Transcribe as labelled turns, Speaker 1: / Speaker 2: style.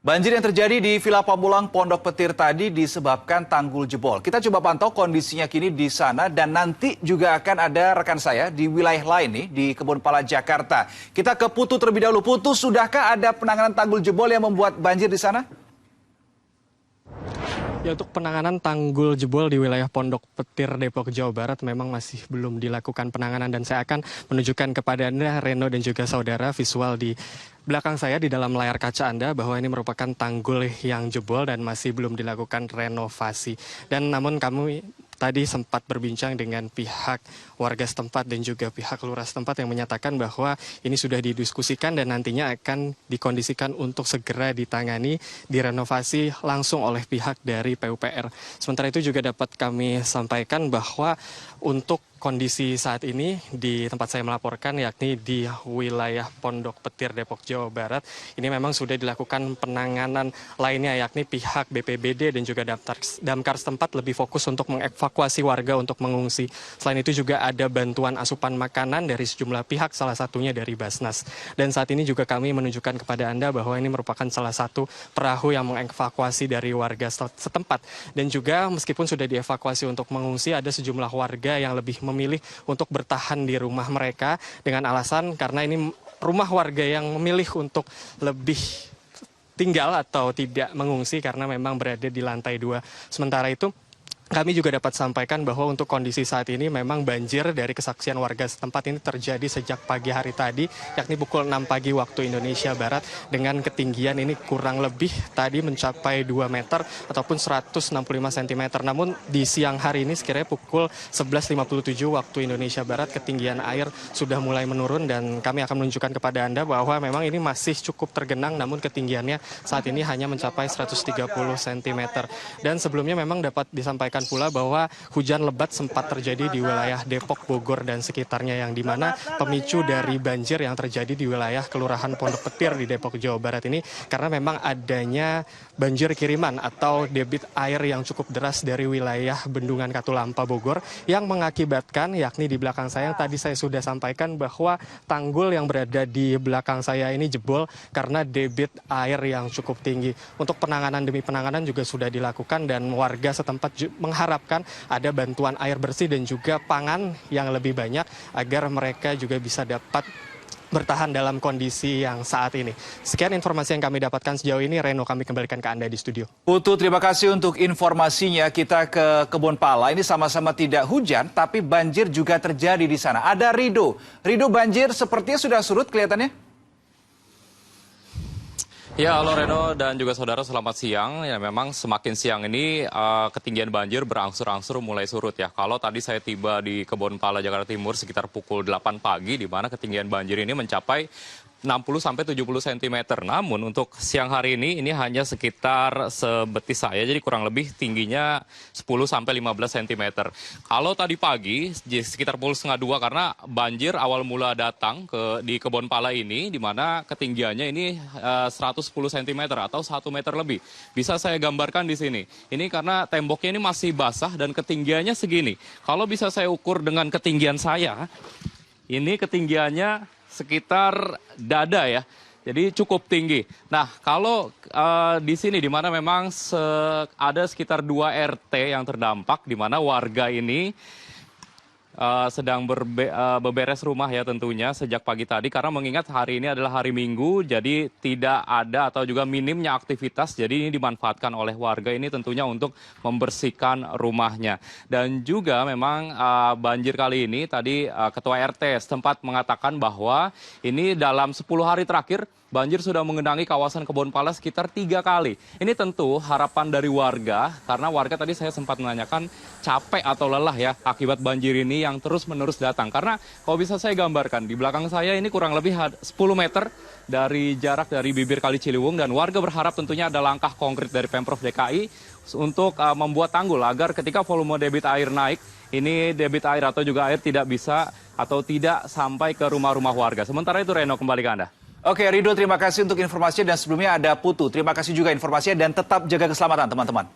Speaker 1: Banjir yang terjadi di Villa Pamulang Pondok Petir tadi disebabkan tanggul jebol. Kita coba pantau kondisinya kini di sana dan nanti juga akan ada rekan saya di wilayah lain nih di Kebonpala Jakarta. Kita ke Putu terlebih dahulu. Putu, sudahkah ada penanganan tanggul jebol yang membuat banjir di sana?
Speaker 2: Ya, untuk penanganan tanggul jebol di wilayah Pondok Petir, Depok, Jawa Barat memang masih belum dilakukan penanganan dan saya akan menunjukkan kepada Anda, Reno dan juga saudara, visual di belakang saya di dalam layar kaca Anda bahwa ini merupakan tanggul yang jebol dan masih belum dilakukan renovasi. Dan namun kami tadi sempat berbincang dengan pihak warga setempat dan juga pihak lurah setempat yang menyatakan bahwa ini sudah didiskusikan dan nantinya akan dikondisikan untuk segera ditangani, direnovasi langsung oleh pihak dari PUPR. Sementara itu juga dapat kami sampaikan bahwa untuk kondisi saat ini di tempat saya melaporkan, yakni di wilayah Pondok Petir, Depok, Jawa Barat, ini memang sudah dilakukan penanganan lainnya, yakni pihak BPBD dan juga damkar setempat lebih fokus untuk mengevakuasi warga untuk mengungsi. Selain itu juga ada bantuan asupan makanan dari sejumlah pihak, salah satunya dari Basnas. Dan saat ini juga kami menunjukkan kepada Anda bahwa ini merupakan salah satu perahu yang mengevakuasi dari warga setempat. Dan juga meskipun sudah dievakuasi untuk mengungsi, ada sejumlah warga yang lebih memilih untuk bertahan di rumah mereka dengan alasan karena ini rumah warga yang memilih untuk lebih tinggal atau tidak mengungsi karena memang berada di lantai 2. Sementara itu kami juga dapat sampaikan bahwa untuk kondisi saat ini memang banjir dari kesaksian warga setempat ini terjadi sejak pagi hari tadi, yakni pukul 6 pagi waktu Indonesia Barat, dengan ketinggian ini kurang lebih tadi mencapai 2 meter ataupun 165 cm. Namun di siang hari ini sekiranya pukul 11.57 waktu Indonesia Barat, ketinggian air sudah mulai menurun dan kami akan menunjukkan kepada Anda bahwa memang ini masih cukup tergenang, namun ketinggiannya saat ini hanya mencapai 130 cm. Dan sebelumnya memang dapat disampaikan pula bahwa hujan lebat sempat terjadi di wilayah Depok, Bogor, dan sekitarnya, yang dimana pemicu dari banjir yang terjadi di wilayah Kelurahan Pondok Petir di Depok, Jawa Barat ini karena memang adanya banjir kiriman atau debit air yang cukup deras dari wilayah Bendungan Katulampa, Bogor, yang mengakibatkan, yakni di belakang saya yang tadi saya sudah sampaikan bahwa tanggul yang berada di belakang saya ini jebol karena debit air yang cukup tinggi. Untuk penanganan demi penanganan juga sudah dilakukan dan warga setempat mengharapkan ada bantuan air bersih dan juga pangan yang lebih banyak agar mereka juga bisa dapat bertahan dalam kondisi yang saat ini. Sekian informasi yang kami dapatkan sejauh ini. Reno, kami kembalikan ke Anda di studio.
Speaker 1: Putu, terima kasih untuk informasinya. Kita ke Kebonpala. Ini sama-sama tidak hujan, tapi banjir juga terjadi di sana. Ada Rido. Rido, banjir sepertinya sudah surut kelihatannya.
Speaker 3: Ya, halo Reno dan juga saudara, selamat siang. Ya, memang semakin siang ini ketinggian banjir berangsur-angsur mulai surut ya. Kalau tadi saya tiba di Kebonpala, Jakarta Timur sekitar pukul 8 pagi, di mana ketinggian banjir ini mencapai 60-70 cm. Namun untuk siang hari ini hanya sekitar sebetis saya, jadi kurang lebih tingginya 10-15 cm. Kalau tadi pagi sekitar pukul 1:30 karena banjir awal mula datang di Kebonpala ini, di mana ketinggiannya ini 110 cm atau 1 meter lebih. Bisa saya gambarkan di sini. Ini karena temboknya ini masih basah dan ketinggiannya segini. Kalau bisa saya ukur dengan ketinggian saya, ini ketinggiannya sekitar dada ya, jadi cukup tinggi. Nah, kalau di sini di mana memang ada sekitar 2 RT yang terdampak, di mana warga ini sedang beberes rumah ya tentunya sejak pagi tadi, karena mengingat hari ini adalah hari Minggu, jadi tidak ada atau juga minimnya aktivitas, jadi ini dimanfaatkan oleh warga ini tentunya untuk membersihkan rumahnya. Dan juga memang banjir kali ini tadi Ketua RT setempat mengatakan bahwa ini dalam 10 hari terakhir banjir sudah mengenangi kawasan Kebonpala sekitar 3 kali. Ini tentu harapan dari warga, karena warga tadi saya sempat menanyakan capek atau lelah ya akibat banjir ini yang terus-menerus datang. Karena kalau bisa saya gambarkan, di belakang saya ini kurang lebih 10 meter dari jarak dari bibir Kali Ciliwung, dan warga berharap tentunya ada langkah konkret dari Pemprov DKI untuk membuat tanggul agar ketika volume debit air naik, ini debit air atau juga air tidak bisa atau tidak sampai ke rumah-rumah warga. Sementara itu Reno, kembali ke Anda.
Speaker 1: Oke, Rido, terima kasih untuk informasinya dan sebelumnya ada Putu. Terima kasih juga informasinya dan tetap jaga keselamatan teman-teman.